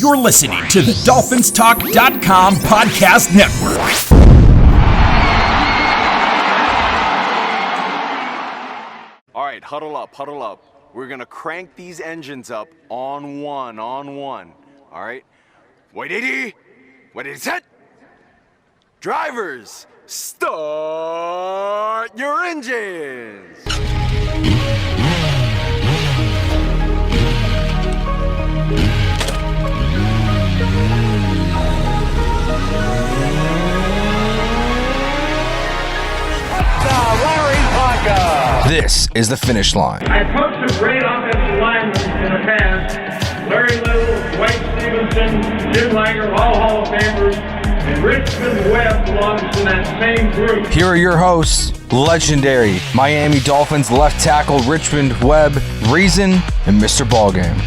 You're listening to the DolphinsTalk.com podcast network. All right, huddle up. We're going to crank these engines up on one. All right? Wait, set. Drivers, start your engines. This is the finish line. I coached some great offensive linemen in the past. Larry Little, Dwight Stevenson, Jim Langer, all Hall of Famers, and Richmond Webb belongs to that same group. Here are your hosts, legendary Miami Dolphins left tackle Richmond Webb, Reason, and Mr. BallGame.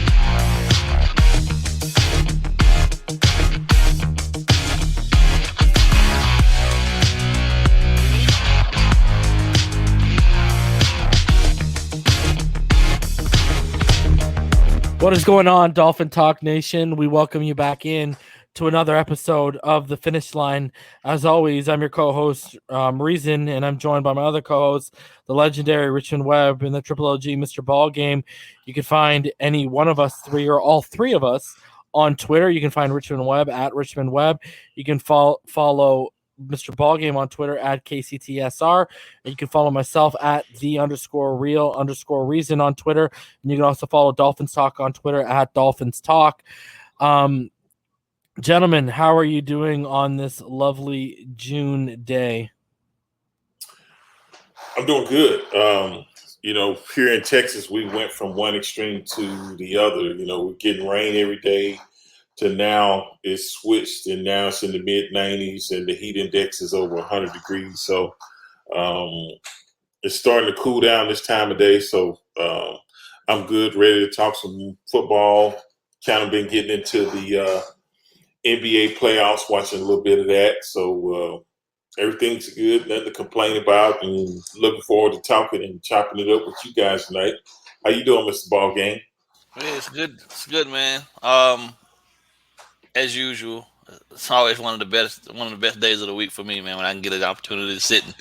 What is going on, Dolphin Talk Nation? We welcome you back in to another episode of The Finish Line. As always, I'm your co-host, Reason, and I'm joined by my other co-host, the legendary Richmond Webb, and the Triple LG Mr. BallGame. You can find any one of us three or all three of us on Twitter. You can find Richmond Webb at Richmond Webb. You can follow Mr. BallGame on Twitter at KCTSR. And you can follow myself at _real_reason on Twitter. And you can also follow Dolphins Talk on Twitter at Dolphins Talk. Gentlemen, how are you doing on this lovely June day? I'm doing good. Here in Texas, we went from one extreme to the other. We're getting rain every day. To now it's switched, and now it's in the mid-90s, and the heat index is over 100 degrees. So it's starting to cool down this time of day. So I'm good, ready to talk some football. Kind of been getting into the NBA playoffs, watching a little bit of that. So everything's good, nothing to complain about, and looking forward to talking and chopping it up with you guys tonight. How you doing, Mr. BallGame? Yeah, it's good. It's good, man. As usual, it's always one of the best days of the week for me, man, when I can get an opportunity to sit and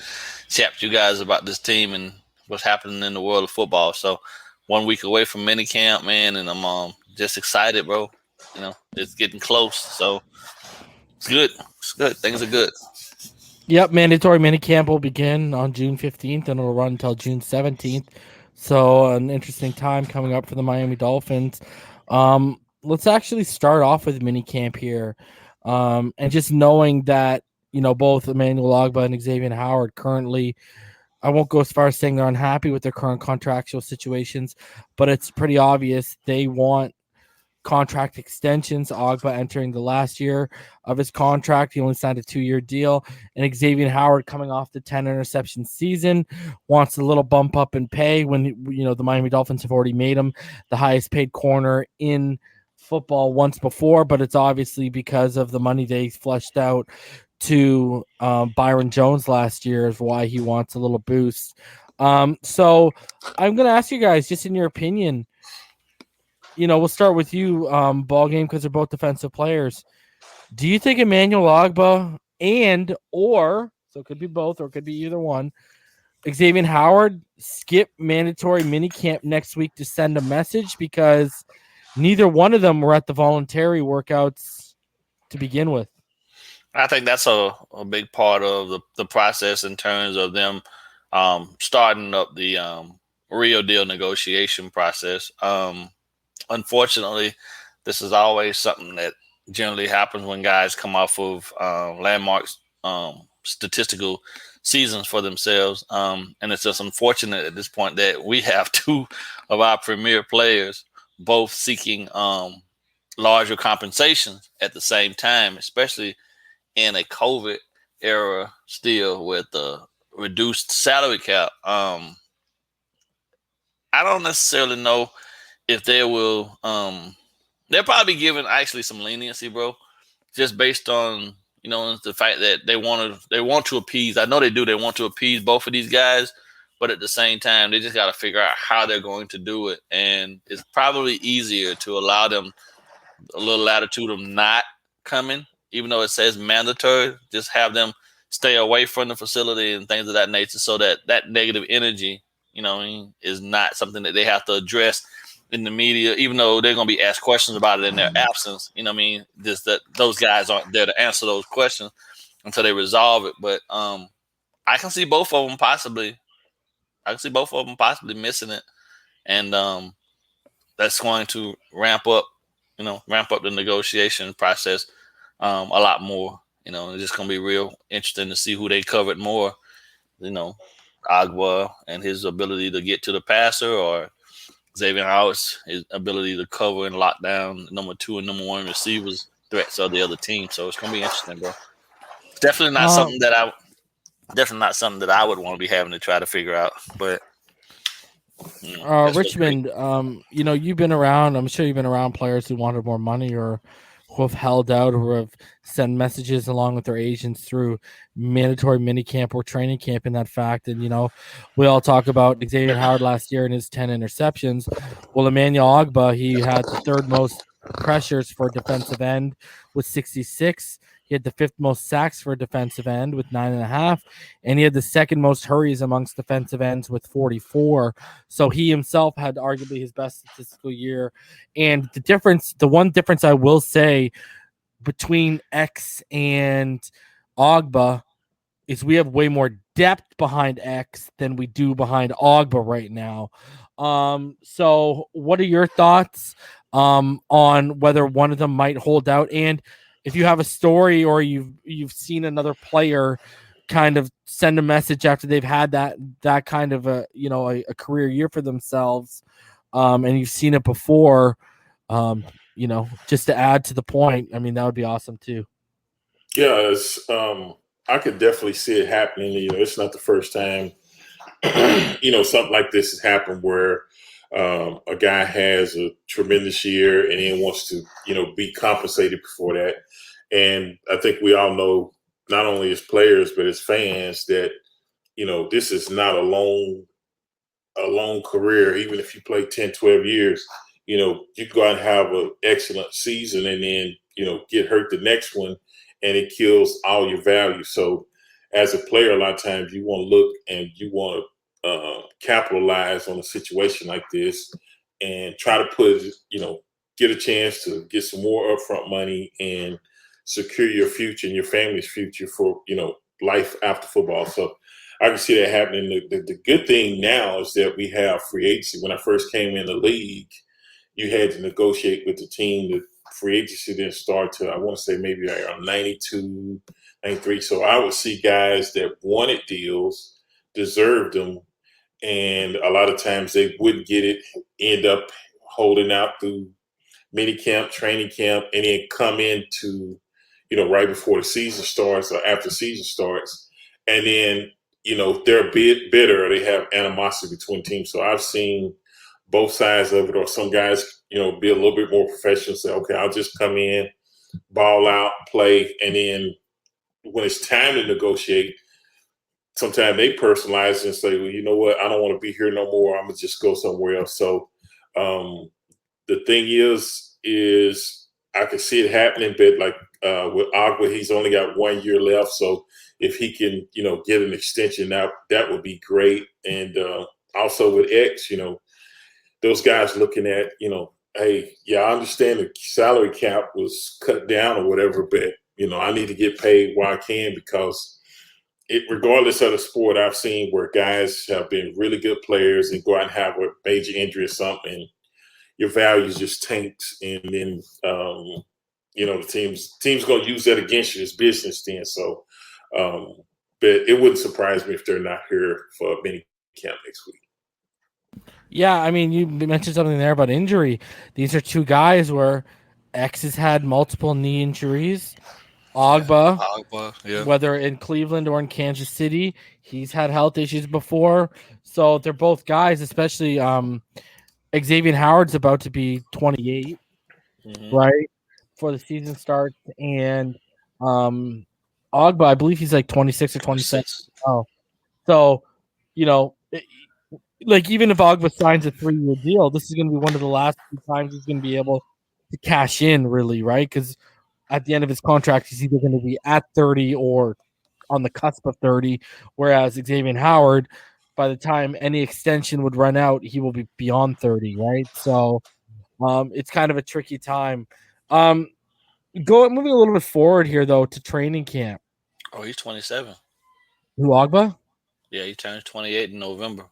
chat with you guys about this team and what's happening in the world of football. So 1 week away from minicamp, man, and I'm just excited, bro. It's getting close. So it's good. It's good. Things are good. Yep, mandatory minicamp will begin on June 15th, and it'll run until June 17th. So an interesting time coming up for the Miami Dolphins. Let's actually start off with minicamp here. And just knowing that, both Emmanuel Ogbah and Xavier Howard currently, I won't go as far as saying they're unhappy with their current contractual situations, but it's pretty obvious they want contract extensions. Ogbah entering the last year of his contract. He only signed a 2-year deal. And Xavier Howard, coming off the 10 interception season, wants a little bump up in pay when, the Miami Dolphins have already made him the highest paid corner in football once before, but it's obviously because of the money they fleshed out to Byron Jones last year is why he wants a little boost. So I'm going to ask you guys, just in your opinion, we'll start with you, BallGame, because they're both defensive players. Do you think Emmanuel Ogbah so it could be both or it could be either one, Xavier Howard skip mandatory minicamp next week to send a message, because neither one of them were at the voluntary workouts to begin with? I think that's a big part of the process in terms of them starting up the real deal negotiation process. Unfortunately, this is always something that generally happens when guys come off of landmark statistical seasons for themselves. And it's just unfortunate at this point that we have two of our premier players both seeking larger compensations at the same time, especially in a COVID era still with the reduced salary cap. I don't necessarily know if they will they'll probably be given actually some leniency, bro, just based on the fact that they want to appease. I know they do. They want to appease both of these guys, but at the same time, they just got to figure out how they're going to do it. And it's probably easier to allow them a little latitude of not coming, even though it says mandatory. Just have them stay away from the facility and things of that nature, so that negative energy, is not something that they have to address in the media, even though they're going to be asked questions about it in their absence. Just that those guys aren't there to answer those questions until they resolve it. But I can see both of them possibly. Missing it, and that's going to ramp up the negotiation process a lot more. It's just going to be real interesting to see who they covered more. Ogbah and his ability to get to the passer, or Xavier Howard's his ability to cover and lock down number 2 and number 1 receivers threats of the other team. So it's going to be interesting, bro. It's definitely not something that I would want to be having to try to figure out. But Richmond, you've been around. I'm sure you've been around players who wanted more money, or who have held out, or who have sent messages along with their agents through mandatory minicamp or training camp in that fact. And, we all talk about Xavier Howard last year and his 10 interceptions. Well, Emmanuel Ogbah, he had the 3rd most pressures for a defensive end with 66. He had the 5th most sacks for a defensive end with 9.5, and he had the 2nd most hurries amongst defensive ends with 44. So he himself had arguably his best statistical year. And the one difference I will say between X and Ogbah is we have way more depth behind X than we do behind Ogbah right now. So what are your thoughts on whether one of them might hold out? And if you have a story, or you've seen another player kind of send a message after they've had that kind of a career year for themselves, and you've seen it before, just to add to the point, I mean, that would be awesome too. Yeah, I could definitely see it happening. It's not the first time, something like this has happened where a guy has a tremendous year and then wants to, be compensated before that. And I think we all know, not only as players, but as fans, that, this is not a long career. Even if you play 10, 12 years, you go out and have an excellent season and then, get hurt the next one, and it kills all your value. So as a player, a lot of times you want to look and you want to capitalize on a situation like this and try to get a chance to get some more upfront money and secure your future and your family's future for, life after football. So I can see that happening. The good thing now is that we have free agency. When I first came in the league, you had to negotiate with the team. The free agency didn't start till, I want to say, maybe around 92, 93. So I would see guys that wanted deals, deserved them, and a lot of times they wouldn't get it, end up holding out through minicamp, training camp, and then come into, right before the season starts or after season starts. And then, they're a bit bitter, or they have animosity between teams. So I've seen both sides of it, or some guys, be a little bit more professional, say, okay, I'll just come in, ball out, play. And then when it's time to negotiate, sometimes they personalize it and say, well, you know what, I don't want to be here no more. I'm going to just go somewhere else. So the thing is I can see it happening, but like with Ogbah, he's only got 1 year left. So if he can, get an extension, that would be great. And also with X, those guys looking at, hey, yeah, I understand the salary cap was cut down or whatever, but, I need to get paid while I can, because regardless of the sport, I've seen where guys have been really good players and go out and have a major injury or something, and your values just tanks, and then the team's going to use that against you as business then. So, but it wouldn't surprise me if they're not here for a mini camp next week. Yeah, I mean, you mentioned something there about injury. These are two guys where X has had multiple knee injuries. Ogbah, yeah. Whether in Cleveland or in Kansas City, he's had health issues before. So they're both guys, especially Xavier Howard's about to be 28, right, before the season starts. And Ogbah, I believe he's like 26 or 27. Oh, so, like, even if Ogbah signs a 3-year deal, this is going to be one of the last few times he's going to be able to cash in, really, right? Because at the end of his contract, he's either going to be at 30 or on the cusp of 30, whereas Xavier Howard, by the time any extension would run out, he will be beyond 30, right? So it's kind of a tricky time. Moving a little bit forward here, though, to training camp. Oh, he's 27. Who, Ogbah? Yeah, he turns 28 in November.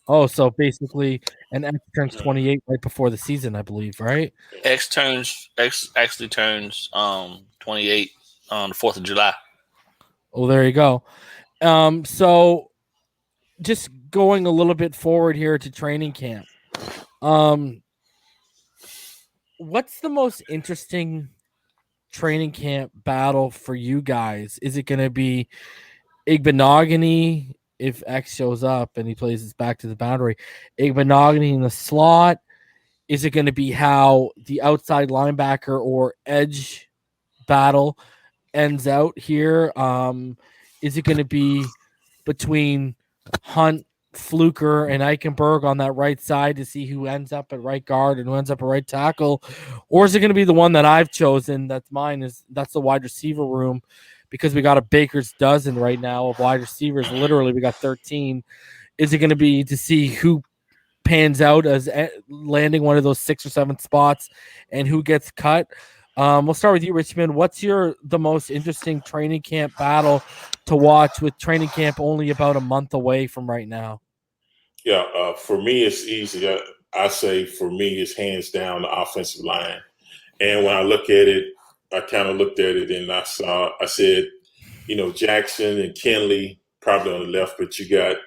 Oh, so basically, an X turns 28 right before the season, I believe, right? X actually turns 28 on the 4th of July. Oh, there you go. So just going a little bit forward here to training camp. What's the most interesting training camp battle for you guys? Is it going to be Ogbah if X shows up and he plays his back to the boundary? Ogbah in the slot? Is it going to be how the outside linebacker or edge battle ends out here? Is it going to be between Hunt, Fluker, and Eichenberg on that right side to see who ends up at right guard and who ends up at right tackle? Or is it going to be the one that I've chosen? That's mine. That's the wide receiver room, because we got a baker's dozen right now of wide receivers. Literally, we got 13. Is it going to be to see who pans out as landing one of those 6 or 7 spots and who gets cut? We'll start with you, Richmond. What's the most interesting training camp battle to watch, with training camp only about a month away from right now? Yeah, for me, it's easy. I say for me, it's hands down the offensive line. And when I look at it, I kind of looked at it and I said, Jackson and Kenley probably on the left, but you got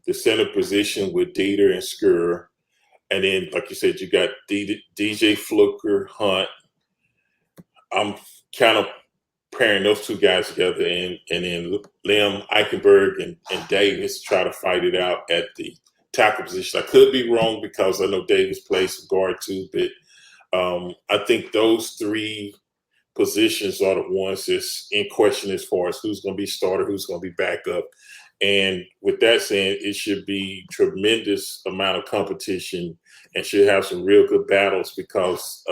the center position with Dieter and Skur. And then, like you said, you got DJ Fluker, Hunt. I'm kind of pairing those two guys together, and then Lim, Eichenberg, and Davis try to fight it out at the tackle position. I could be wrong because I know Davis plays some guard too, but I think those 3 positions are the ones that's in question as far as who's going to be starter, who's going to be backup. And with that saying, it should be tremendous amount of competition and should have some real good battles, because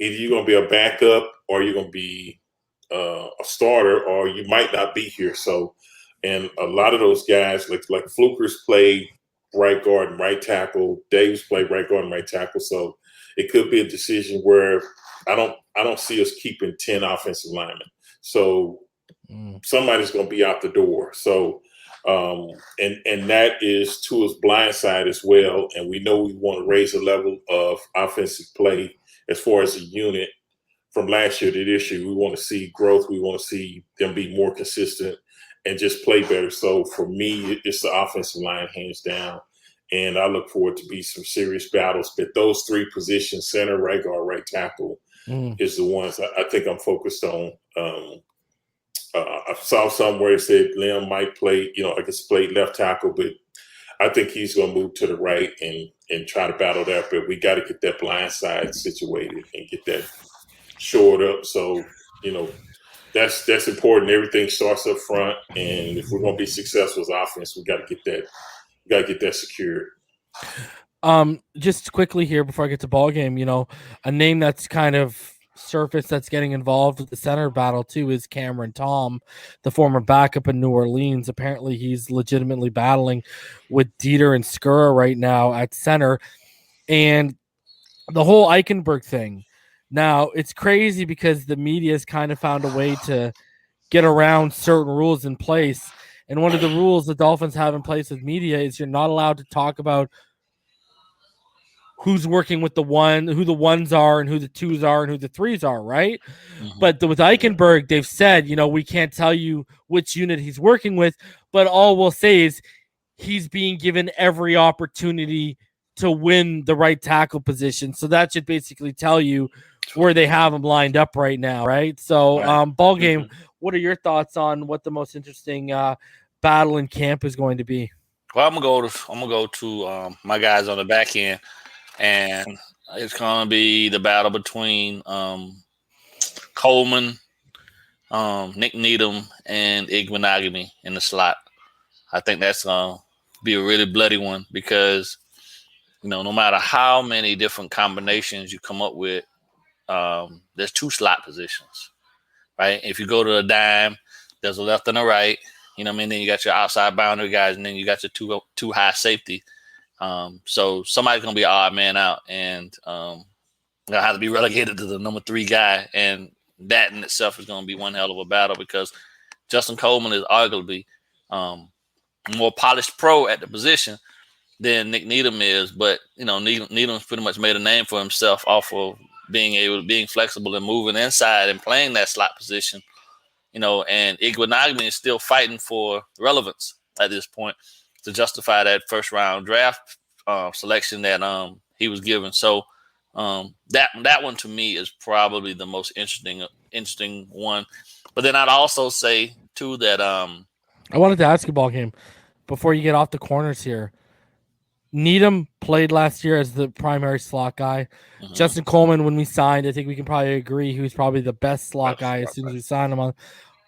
either you're going to be a backup or you're going to be a starter, or you might not be here. So, and a lot of those guys, like Fluker's played right guard and right tackle, Davis played right guard and right tackle. So it could be a decision where I don't see us keeping 10 offensive linemen. So somebody's going to be out the door. So, and that is Tua's blind side as well. And we know we want to raise the level of offensive play as far as a unit from last year to this year. We want to see growth. We want to see them be more consistent and just play better. So for me, it's the offensive line, hands down. And I look forward to be some serious battles. But those 3 positions, center, right guard, right tackle, is the ones I think I'm focused on. I saw somewhere it said Lim might play, I guess play left tackle, but I think he's going to move to the right and try to battle that. But we got to get that blind side situated and get that shored up. So, that's important. Everything starts up front. And if we're going to be successful as offense, we got to get that secured. Just quickly here before I get to BallGame, a name that's kind of surfaced that's getting involved with the center battle too is Cameron Tom, the former backup in New Orleans. Apparently he's legitimately battling with Dieter and Skura right now at center. And the whole Eichenberg thing, now it's crazy because the media has kind of found a way to get around certain rules in place. And one of the rules the Dolphins have in place with media is you're not allowed to talk about who's working with who the ones are and who the 2s are and who the 3s are, right? Mm-hmm. But with Eichenberg, they've said, we can't tell you which unit he's working with, but all we'll say is he's being given every opportunity to win the right tackle position. So that should basically tell you where they have him lined up right now, right? So, BallGame, what are your thoughts on what the most interesting battle in camp is going to be? Well, I'm gonna go to my guys on the back end, and it's gonna be the battle between Coleman, Nick Needham, and Ogbah in the slot. I think that's gonna be a really bloody one because no matter how many different combinations you come up with, there's 2 slot positions, right? If you go to a dime, there's a left and a right. You know what I mean? Then you got your outside boundary guys, and then you got your two high safety. So somebody's gonna be an odd man out, and they'll have to be relegated to the number 3 guy, and that in itself is gonna be one hell of a battle because Justin Coleman is arguably more polished pro at the position than Nick Needham is, but Needham's pretty much made a name for himself off of being flexible and moving inside and playing that slot position. And Iguanagmi is still fighting for relevance at this point to justify that first round draft selection that he was given. So that one to me is probably the most interesting one. But then I'd also say too that I wanted to ask you, BallGame, before you get off the corners here. Needham played last year as the primary slot guy. Mm-hmm. Justin Coleman, when we signed, I think we can probably agree he was probably the best slot guy as soon as we signed him on.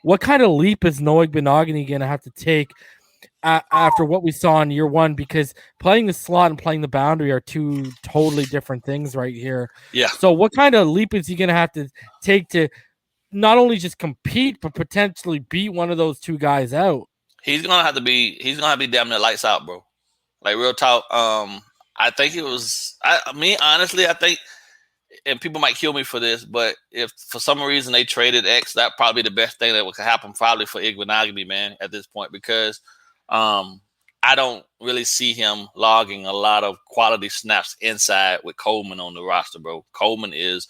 What kind of leap is Noah Igbinoghene going to have to take after what we saw in year one? Because playing the slot and playing the boundary are 2 totally different things right here. Yeah. So what kind of leap is he going to have to take to not only just compete, but potentially beat one of those 2 guys out? He's gonna be damn near lights out, bro. Like, real talk. I think it was honestly, I think, and people might kill me for this, but if for some reason they traded X, that'd probably be the best thing that would happen probably for Iguanagmi, man, at this point, because I don't really see him logging a lot of quality snaps inside with Coleman on the roster, bro. Coleman is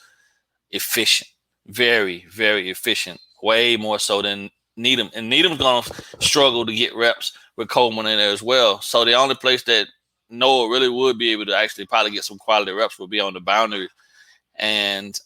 efficient, very, very efficient, way more so than Needham. And Needham's going to struggle to get reps with Coleman in there as well. So the only place that Noah really would be able to actually probably get some quality reps would be on the boundary. And,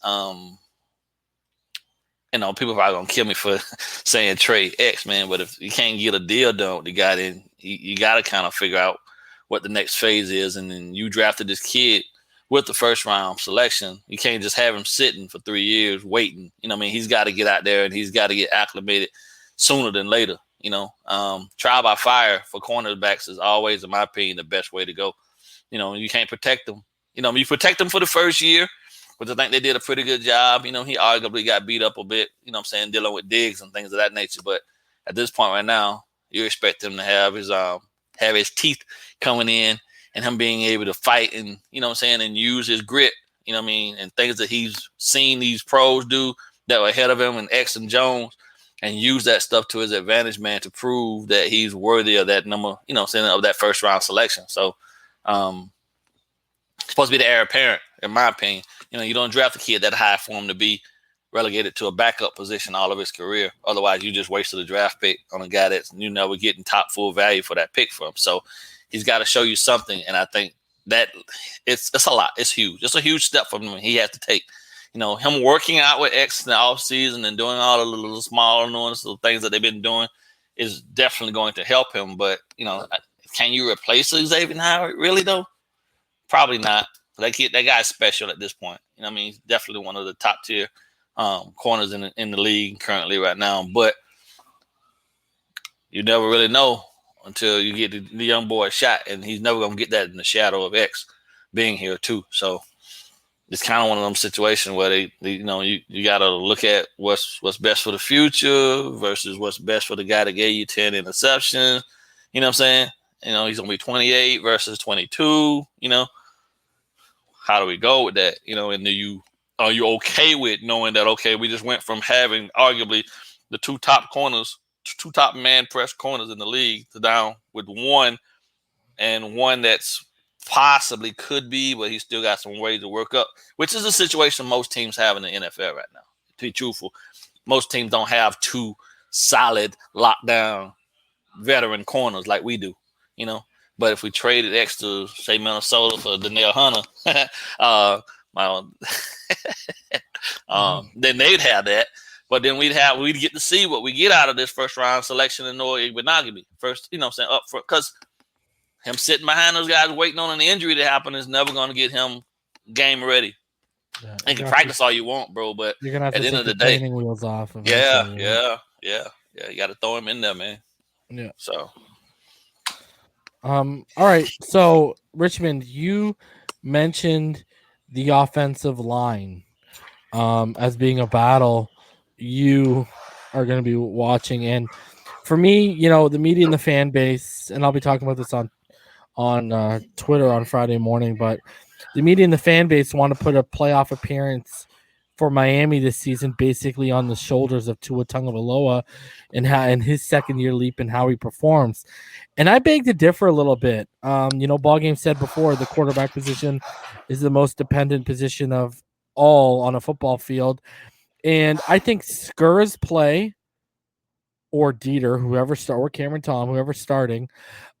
people are probably going to kill me for saying trade X, man. But if you can't get a deal done with the guy, then you got to kind of figure out what the next phase is. And then you drafted this kid with the first round selection. You can't just have him sitting for 3 years waiting. He's got to get out there and he's got to get acclimated sooner than later. Trial by fire for cornerbacks is always, in my opinion, the best way to go. You can't protect them. You protect them for the first year, which I think they did a pretty good job. He arguably got beat up a bit, dealing with digs and things of that nature. But at this point right now, you expect him to have his teeth coming in and him being able to fight and, and use his grit, and things that he's seen these pros do that were ahead of him and X and Jones, and use that stuff to his advantage, man, to prove that he's worthy of that number, of that first round selection. So, supposed to be the heir apparent, in my opinion. You don't draft a kid that high for him to be relegated to a backup position all of his career. Otherwise, you just wasted a draft pick on a guy that's never getting top full value for that pick from. So he's got to show you something, and I think that it's a lot. It's huge. It's a huge step for him he has to take. Him working out with X in the offseason and doing all the little small little things that they've been doing is definitely going to help him. But, can you replace Xavier Howard? Really, though? Probably not. That guy's special at this point. He's definitely one of the top tier corners in the league currently right now. But you never really know until you get the young boy shot, and he's never going to get that in the shadow of X being here too. So it's kind of one of them situations where you got to look at what's best for the future versus what's best for the guy that gave you 10 interceptions. You know what I'm saying? He's going to be 28 versus 22, How do we go with that? And are you okay with knowing that, okay, we just went from having arguably the 2 top corners, 2 top man press corners in the league to down with one that's possibly could be, but he's still got some ways to work up, which is a situation most teams have in the NFL right now. To be truthful, most teams don't have 2 solid lockdown veteran corners like we do, But if we traded X to, say, Minnesota for Danielle Hunter, then they'd have that. But then we'd get to see what we get out of this first round selection in Noah Igbinoghene first, up front, because him sitting behind those guys waiting on an injury to happen is never going to get him game ready. Yeah, you can practice all you want, bro, but you're gonna have at the end of the day, training wheels off. Yeah. You got to throw him in there, man. Yeah. So, all right. So, Richmond, you mentioned the offensive line. as being a battle you are going to be watching. And for me, the media and the fan base, and I'll be talking about this on Twitter on Friday morning, but the media and the fan base want to put a playoff appearance for Miami this season basically on the shoulders of Tua Tagovailoa and his second year leap and how he performs. And I beg to differ a little bit. BallGame said before the quarterback position is the most dependent position of all on a football field. And I think Skura's play or Dieter, or Cameron Tom, whoever's starting,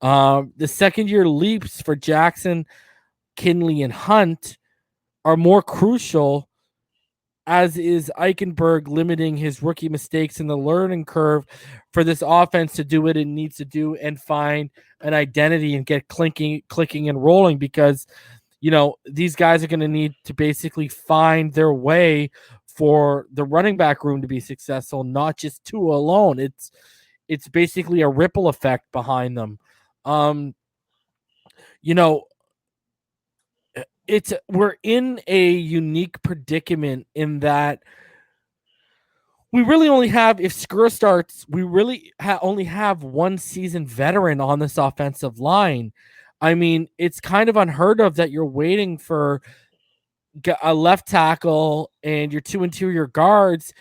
the second year leaps for Jackson, Kinley, and Hunt are more crucial, as is Eichenberg limiting his rookie mistakes in the learning curve for this offense to do what it needs to do and find an identity and get clicking and rolling, because these guys are going to need to basically find their way for the running back room to be successful, not just Tua alone. It's basically a ripple effect behind them. We're in a unique predicament in that we really only have, if Skura starts, we really only have one seasoned veteran on this offensive line. I mean, it's kind of unheard of that you're waiting for a left tackle and your 2 interior guards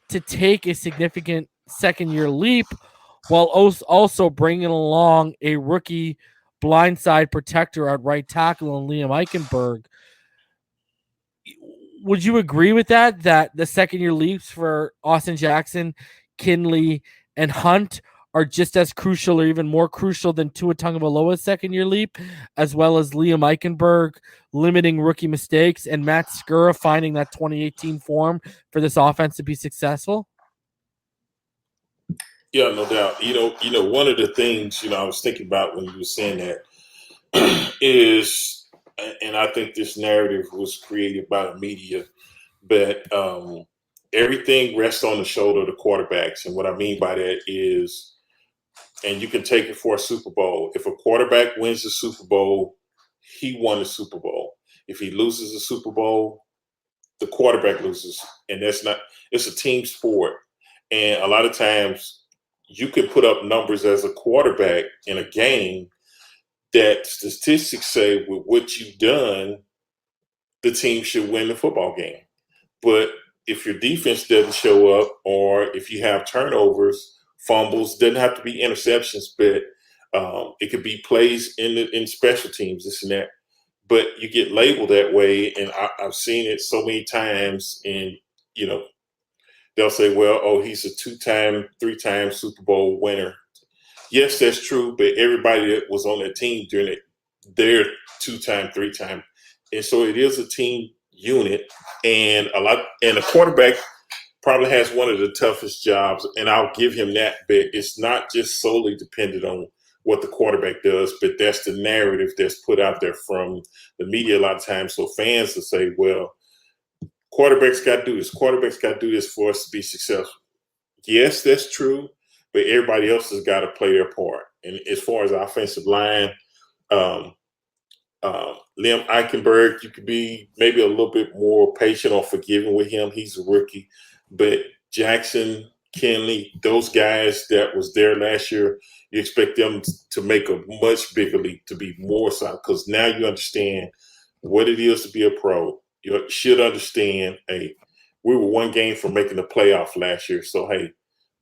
to take a significant second-year leap while also bringing along a rookie blindside protector at right tackle and Liam Eichenberg. Would you agree with that the second-year leaps for Austin Jackson, Kinley, and Hunt are just as crucial or even more crucial than Tua Tagovailoa's second-year leap, as well as Liam Eichenberg limiting rookie mistakes and Matt Skura finding that 2018 form for this offense to be successful? Yeah, no doubt. One of the things, I was thinking about when you were saying that is, and I think this narrative was created by the media, but everything rests on the shoulder of the quarterbacks. And what I mean by that is, and you can take it for a Super Bowl. If a quarterback wins the Super Bowl, he won the Super Bowl. If he loses the Super Bowl, the quarterback loses. And it's a team sport. And a lot of times you can put up numbers as a quarterback in a game that statistics say with what you've done, the team should win the football game. But if your defense doesn't show up, or if you have turnovers, fumbles, doesn't have to be interceptions, but it could be plays in special teams, this and that. But you get labeled that way, and I've seen it so many times. And they'll say, "Well, oh, he's a 2-time, 3-time Super Bowl winner." Yes, that's true, but everybody that was on that team during it, they're 2-time, 3-time, and so it is a team unit, and a quarterback probably has one of the toughest jobs, and I'll give him that. But it's not just solely dependent on what the quarterback does, but that's the narrative that's put out there from the media a lot of times. So fans will say, well, quarterbacks got to do this. Quarterbacks got to do this for us to be successful. Yes, that's true, but everybody else has got to play their part. And as far as offensive line, Liam Eichenberg, you could be maybe a little bit more patient or forgiving with him. He's a rookie. But Jackson, Kinley, those guys that was there last year, you expect them to make a much bigger leap, to be more solid, because now you understand what it is to be a pro. You should understand, hey, we were one game from making the playoff last year. So, hey,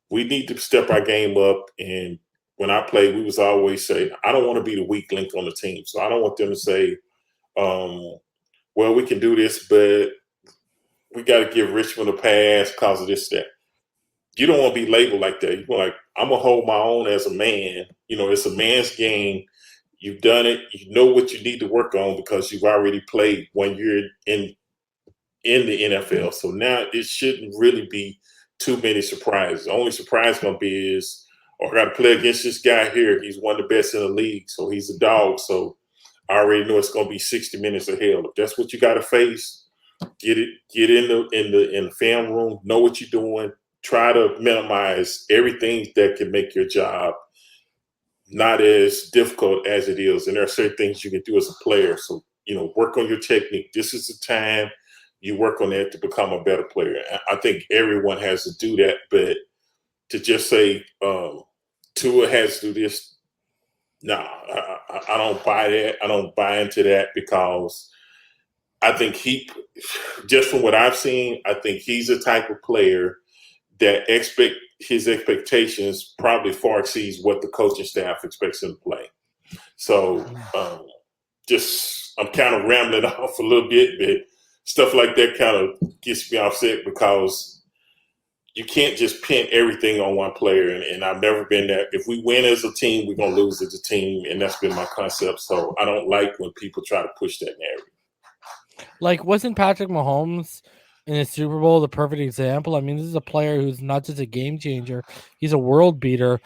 we need to step our game up. And when I played, we was always say, I don't want to be the weak link on the team. So I don't want them to say, well, we can do this, but we got to give Richmond a pass because of this, that. You don't want to be labeled like that. You're like, I'm going to hold my own as a man. It's a man's game. You've done it. You know what you need to work on because you've already played 1 year in the NFL. So now it shouldn't really be too many surprises. The only surprise going to be is, I got to play against this guy here. He's one of the best in the league. So he's a dog. So I already know it's going to be 60 minutes of hell. If that's what you got to face, get in the film room, know what you're doing. Try to minimize everything that can make your job not as difficult as it is. And there are certain things you can do as a player. So, work on your technique. This is the time you work on that to become a better player. I think everyone has to do that, but to just say Tua has to do this, no, I don't buy that. I don't buy into that because I think just from what I've seen, I think he's the type of player that his expectations probably far exceeds what the coaching staff expects him to play. So I'm kind of rambling off a little bit, but stuff like that kind of gets me upset because you can't just pin everything on one player. And I've never been that. If we win as a team, we're going to lose as a team. And that's been my concept. So I don't like when people try to push that narrative. Like, wasn't Patrick Mahomes in the Super Bowl the perfect example? I mean, this is a player who's not just a game changer. He's a world beater.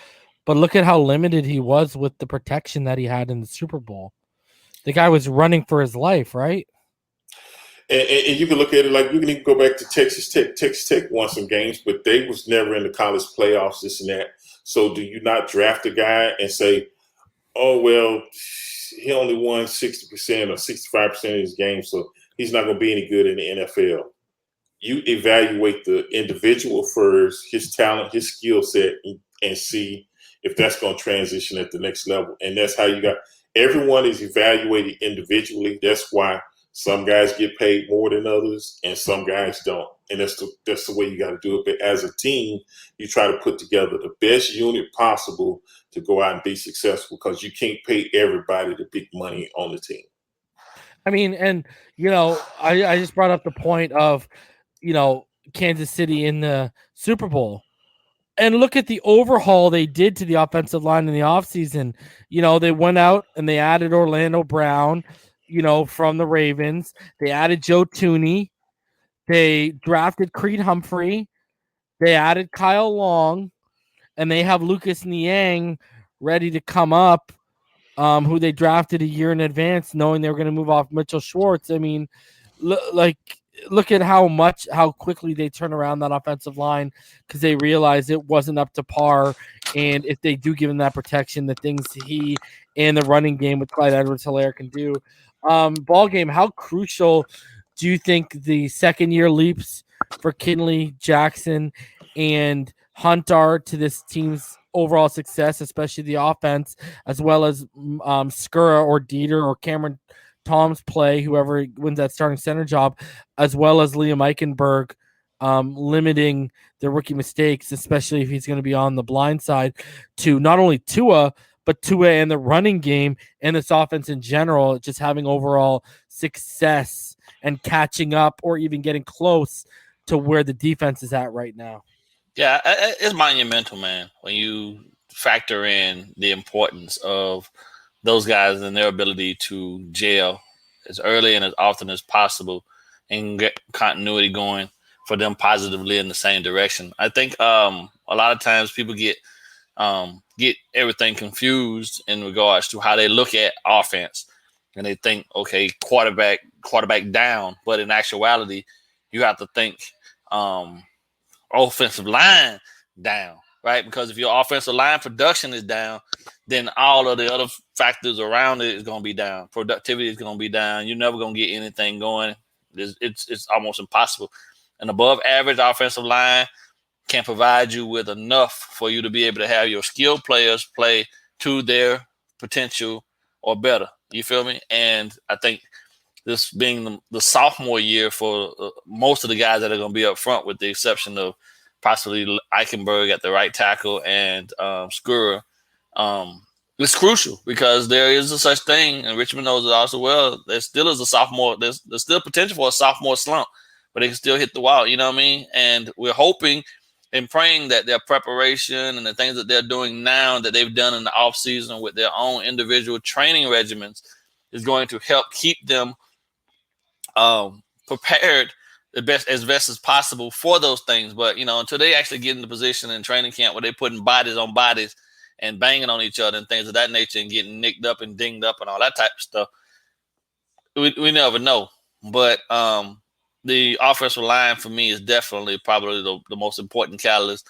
But look at how limited he was with the protection that he had in the Super Bowl. The guy was running for his life, right? And you can look at it like you can even go back to Texas Tech. Texas Tech won some games, but they was never in the college playoffs, this and that. So do you not draft a guy and say, oh, well, he only won 60% or 65% of his games, so he's not going to be any good in the NFL. You evaluate the individual first, his talent, his skill set, and see if that's going to transition at the next level. And that's how everyone is evaluated individually. That's why some guys get paid more than others and some guys don't. And that's the way you got to do it. But as a team, you try to put together the best unit possible to go out and be successful because you can't pay everybody the big money on the team. I mean, and, I just brought up the point of, Kansas City in the Super Bowl. And look at the overhaul they did to the offensive line in the offseason. They went out and they added Orlando Brown, from the Ravens. They added Joe Tooney. They drafted Creed Humphrey. They added Kyle Long. And they have Lucas Niang ready to come up, who they drafted a year in advance, knowing they were going to move off Mitchell Schwartz. I mean, look at how quickly they turn around that offensive line because they realized it wasn't up to par. And if they do give him that protection, the things he and the running game with Clyde Edwards-Helaire can do. BallGame, how crucial do you think the second-year leaps for Kinley, Jackson, and Hunt are to this team's overall success, especially the offense, as well as Skura or Dieter or Cameron Tom's play, whoever wins that starting center job, as well as Liam Eichenberg limiting the rookie mistakes, especially if he's going to be on the blind side, to not only Tua, but Tua and the running game and this offense in general, just having overall success and catching up or even getting close to where the defense is at right now. Yeah, it's monumental, man, when you factor in the importance of those guys and their ability to gel as early and as often as possible and get continuity going for them positively in the same direction. I think a lot of times people get everything confused in regards to how they look at offense. And they think, okay, quarterback down. But in actuality, you have to think offensive line down, right? Because if your offensive line production is down, then all of the other factors around it is going to be down. Productivity is going to be down. You're never going to get anything going. It's almost impossible. An above average offensive line can provide you with enough for you to be able to have your skilled players play to their potential or better. You feel me? And I think this being the sophomore year for most of the guys that are going to be up front, with the exception of possibly Eichenberg at the right tackle and Skura, it's crucial because there is a such thing, and Richmond knows it also well. There still is a sophomore. There's still potential for a sophomore slump, but they can still hit the wall. You know what I mean? And we're hoping and praying that their preparation and the things that they're doing now that they've done in the off season with their own individual training regimens is going to help keep them prepared as best as possible for those things. But, until they actually get in the position in training camp where they're putting bodies on bodies and banging on each other and things of that nature and getting nicked up and dinged up and all that type of stuff, we never know. But the offensive line for me is definitely probably the most important catalyst,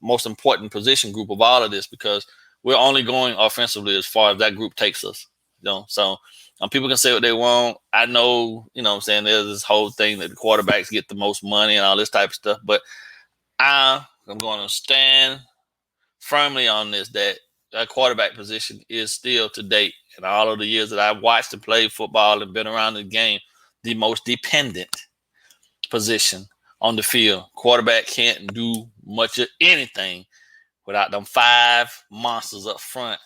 most important position group of all of this, because we're only going offensively as far as that group takes us. So People can say what they want. I know, you know what I'm saying, there's this whole thing that the quarterbacks get the most money and all this type of stuff. But I'm going to stand firmly on this, that quarterback position is still to date, in all of the years that I've watched and played football and been around the game, the most dependent position on the field. Quarterback can't do much of anything without them 5 monsters up front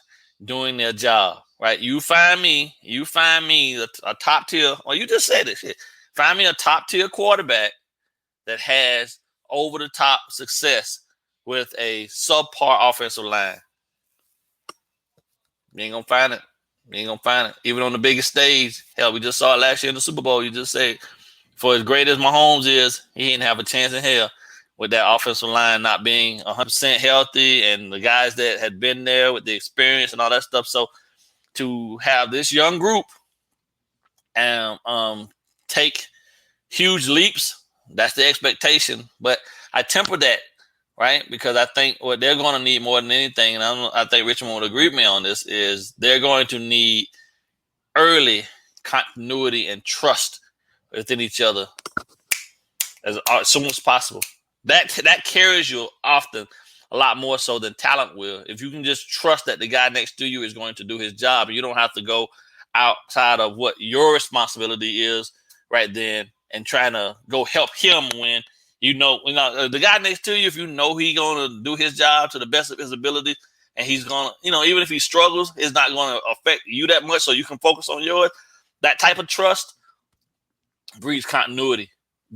doing their job, right? You find me a top tier, or you just said it, shit. Find me a top tier quarterback that has over the top success with a subpar offensive line. You ain't gonna find it. Even on the biggest stage. Hell, we just saw it last year in the Super Bowl. You just said, for as great as Mahomes is, he didn't have a chance in hell with that offensive line not being 100% healthy, and the guys that had been there with the experience and all that stuff. So to have this young group and take huge leaps, that's the expectation. But I temper that, right? Because I think what they're going to need more than anything, and I think Richmond would agree with me on this, is they're going to need early continuity and trust within each other as soon as possible. That carries you often a lot more so than talent will. If you can just trust that the guy next to you is going to do his job, you don't have to go outside of what your responsibility is right then and trying to go help him when you know the guy next to you, if you know he's going to do his job to the best of his ability, and he's going to, even if he struggles, it's not going to affect you that much, so you can focus on yours. That type of trust breeds continuity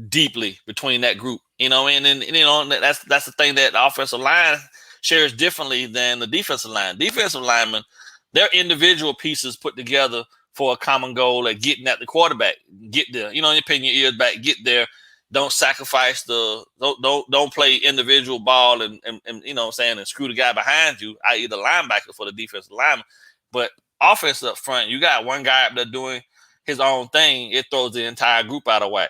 deeply between that group, and that's the thing that the offensive line shares differently than the defensive line. Defensive linemen, they're individual pieces put together for a common goal at getting at the quarterback. Get there, you're pinning your ears back, get there. Don't sacrifice don't play individual ball and and screw the guy behind you, i.e. the linebacker for the defensive lineman. But offense up front, you got one guy up there doing his own thing, it throws the entire group out of whack.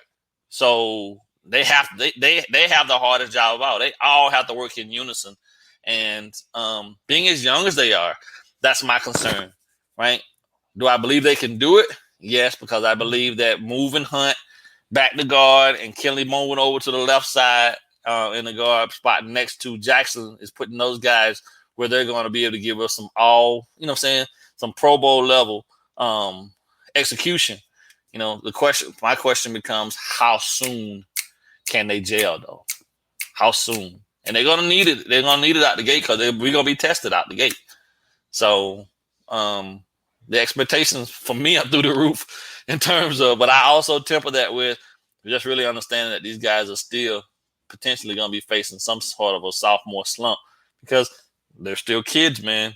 So they have the hardest job of all. They all have to work in unison. And being as young as they are, that's my concern, right? Do I believe they can do it? Yes, because I believe that moving Hunt back to guard and Kenley moving over to the left side in the guard spot next to Jackson is putting those guys where they're going to be able to give us some Pro Bowl level execution. My question becomes, how soon can they gel, though? How soon? And they're going to need it. They're going to need it out the gate because we're going to be tested out the gate. So the expectations for me are through the roof in terms of, but I also temper that with just really understanding that these guys are still potentially going to be facing some sort of a sophomore slump because they're still kids, man.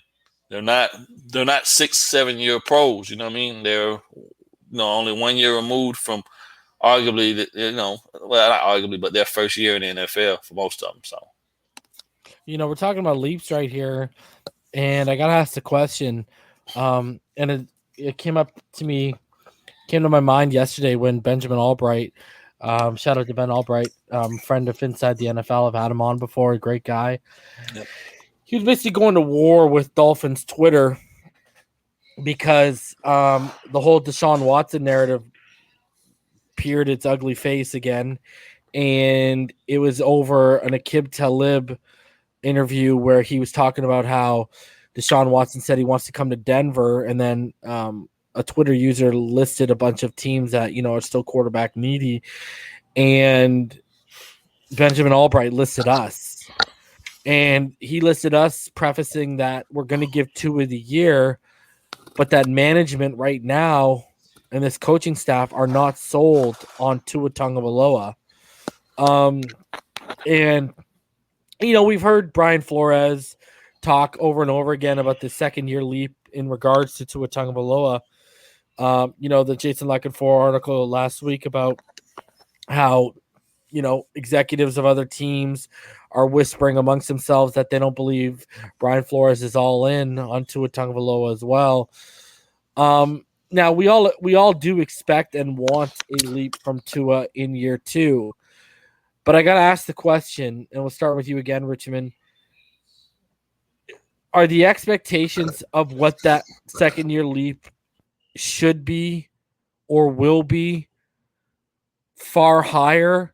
They're not 6-7 year pros. You know what I mean? They're only 1 year removed from arguably, not arguably, but their first year in the NFL for most of them. So, we're talking about leaps right here, and I gotta ask the question. And it came to my mind yesterday when Benjamin Albright, shout out to Ben Albright, friend of Inside the NFL. I've had him on before, a great guy. Yep. He was basically going to war with Dolphins Twitter because the whole Deshaun Watson narrative peered its ugly face again, and it was over an Aqib Talib interview where he was talking about how Deshaun Watson said he wants to come to Denver, and then a Twitter user listed a bunch of teams that are still quarterback needy, and Benjamin Albright listed us, and he listed us prefacing that we're going to give Tua the year, but that management right now and this coaching staff are not sold on Tua Tagovailoa. And we've heard Brian Flores talk over and over again about the second-year leap in regards to Tua Tagovailoa. The Jason Leckett-4 article last week about how, executives of other teams are whispering amongst themselves that they don't believe Brian Flores is all in on Tua Tagovailoa as well. Now, we all do expect and want a leap from Tua in year 2. But I got to ask the question, and we'll start with you again, Richmond. Are the expectations of what that second-year leap should be or will be far higher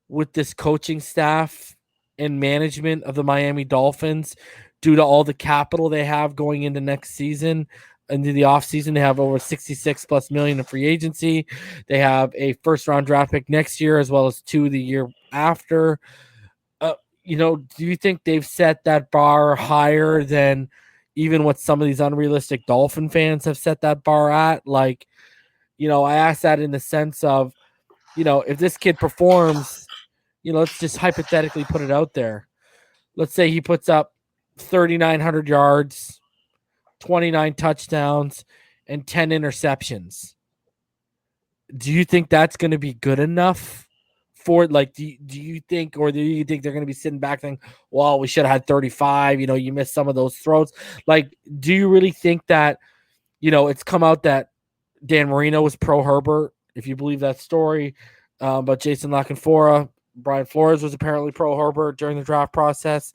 with this coaching staff and management of the Miami Dolphins due to all the capital they have going into next season. Into the offseason, they have over 66 plus million in free agency. They have a first round draft pick next year, as well as 2 the year after. Do you think they've set that bar higher than even what some of these unrealistic Dolphin fans have set that bar at? Like, I ask that in the sense of, if this kid performs, let's just hypothetically put it out there. Let's say he puts up 3,900 yards, 29 touchdowns, and 10 interceptions. Do you think that's going to be good enough for it? Like, do you think they're going to be sitting back thinking, well, we should have had 35, you missed some of those throws. Like, do you really think that, it's come out that Dan Marino was pro Herbert, if you believe that story, but Jason LaCanfora, Brian Flores was apparently pro Herbert during the draft process.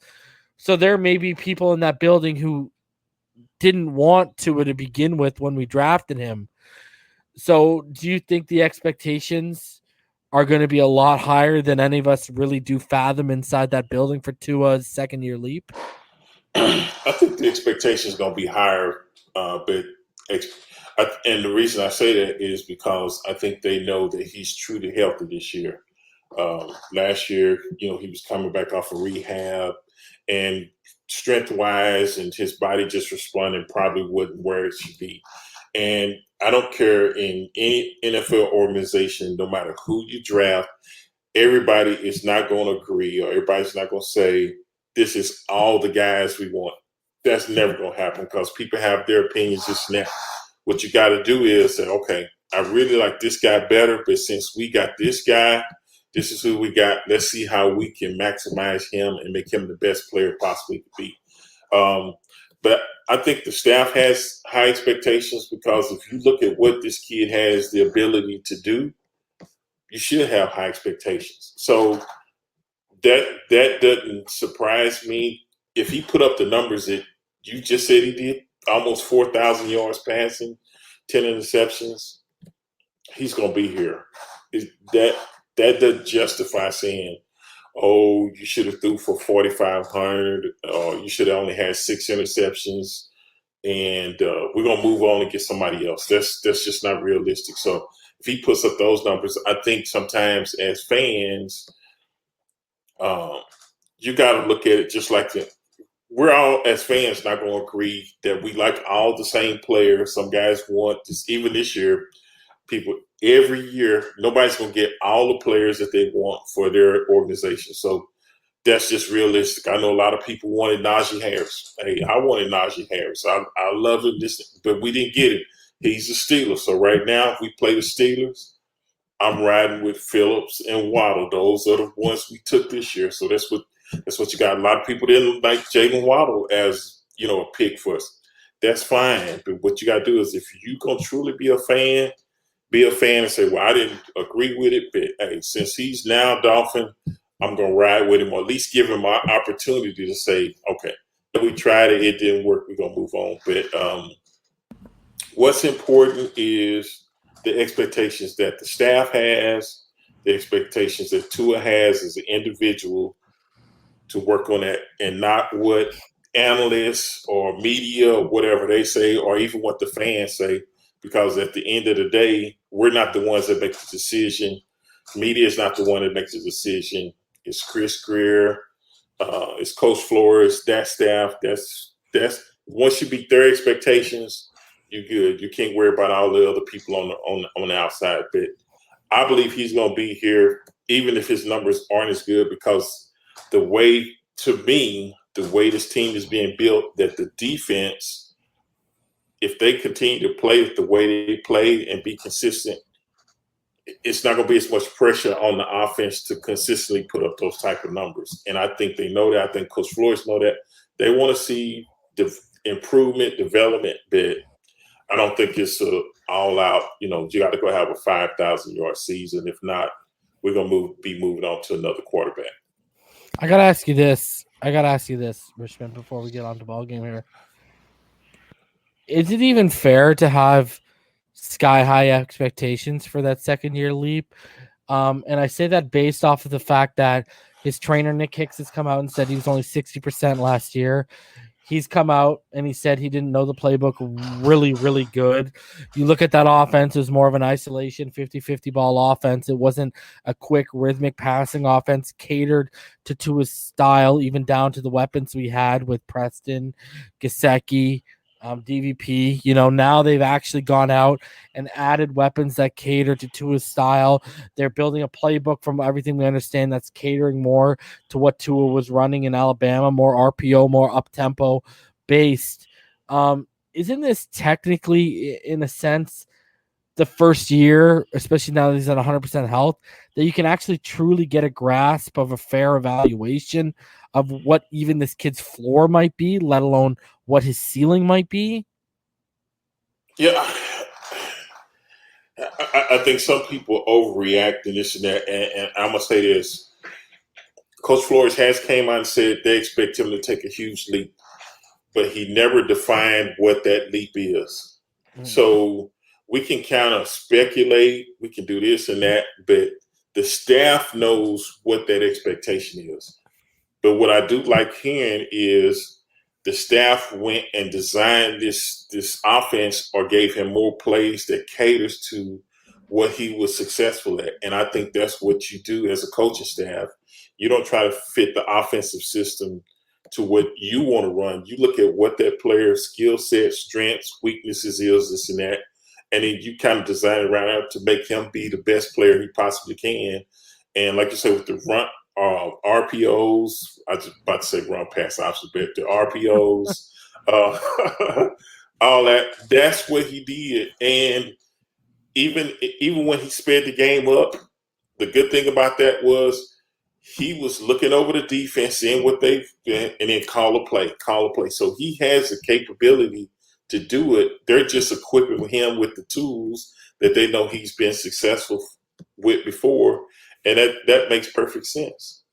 So there may be people in that building who didn't want Tua to begin with when we drafted him. So do you think the expectations are going to be a lot higher than any of us really do fathom inside that building for Tua's second-year leap? I think the expectations are going to be higher, and the reason I say that is because I think they know that he's truly healthy this year. Last year, he was coming back off of rehab, and strength-wise, and his body just responding probably wasn't where it should be. And I don't care in any NFL organization, no matter who you draft, everybody is not going to agree, or everybody's not going to say, this is all the guys we want. That's never going to happen because people have their opinions just now. What you got to do is say, okay, I really like this guy better, but since we got this guy, this is who we got. Let's see how we can maximize him and make him the best player possibly could be. But I think the staff has high expectations because if you look at what this kid has the ability to do, you should have high expectations. So that doesn't surprise me. If he put up the numbers that you just said he did, almost 4,000 yards passing, 10 interceptions, he's going to be here. That doesn't justify saying, oh, you should have threw for 4,500, or you should have only had 6 interceptions, and we're going to move on and get somebody else. That's just not realistic. So if he puts up those numbers, I think sometimes as fans, you got to look at it just like that. We're all, as fans, not going to agree that we like all the same players. Some guys want this, even this year, people every year, nobody's going to get all the players that they want for their organization. So that's just realistic. I know a lot of people wanted Najee Harris. Hey, I wanted Najee Harris. I love him, but we didn't get him. He's a Steeler. So right now, if we play the Steelers, I'm riding with Phillips and Waddle. Those are the ones we took this year. So that's what you got. A lot of people didn't like Jalen Waddle as, a pick for us. That's fine. But what you got to do is if you going to truly be a fan and say, well, I didn't agree with it, but hey, since he's now Dolphin, I'm going to ride with him, or at least give him an opportunity to say, okay, we tried it, it didn't work, we're going to move on. But what's important is the expectations that the staff has, the expectations that Tua has as an individual to work on that, and not what analysts or media or whatever they say, or even what the fans say, because at the end of the day, we're not the ones that make the decision. Media is not the one that makes the decision. It's Chris Greer, it's Coach Flores, that staff. That's once you beat their expectations, you're good. You can't worry about all the other people on the outside. But I believe he's going to be here, even if his numbers aren't as good, because the way this team is being built, that the defense, if they continue to play the way they play and be consistent, it's not going to be as much pressure on the offense to consistently put up those type of numbers. And I think they know that. I think Coach Flores know that. They want to see the improvement, development, but I don't think it's all out. You got to go have a 5,000-yard season. If not, we're going to be moving on to another quarterback. I got to ask you this, Richmond, before we get on to BallGame here. is it even fair to have sky high expectations for that second year leap? And I say that based off of the fact that his trainer, Nick Hicks, has come out and said he was only 60% last year. He's come out and he said he didn't know the playbook really, really good. You look at that offense, it was more of an isolation 50-50 ball offense. It wasn't a quick rhythmic passing offense catered to Tua's style, even down to the weapons we had with Preston, Gesicki, DVP. Now they've actually gone out and added weapons that cater to Tua's style. They're building a playbook from everything we understand that's catering more to what Tua was running in Alabama, more RPO, more up-tempo based. Isn't this technically, in a sense, the first year, especially now that he's at 100% health, that you can actually truly get a grasp of a fair evaluation of what even this kid's floor might be, let alone what his ceiling might be? Yeah, I think some people overreact and this and that, and I'm gonna say this: Coach Flores has came out and said they expect him to take a huge leap, but he never defined what that leap is. So we can kind of speculate, we can do this and that, but the staff knows what that expectation is. But what I do like hearing is the staff went and designed this offense or gave him more plays that caters to what he was successful at. And I think that's what you do as a coaching staff. You don't try to fit the offensive system to what you want to run. You look at what that player's skill set, strengths, weaknesses is, this and that, and then you kind of design it around to make him be the best player he possibly can. And like you said, with the run, RPOs, I was just about to say run pass options, but the RPOs, all that's what he did. And even when he sped the game up, the good thing about that was he was looking over the defense, seeing what they've been, and then call a play. So he has the capability to do it. They're just equipping him with the tools that they know he's been successful with before. And that makes perfect sense.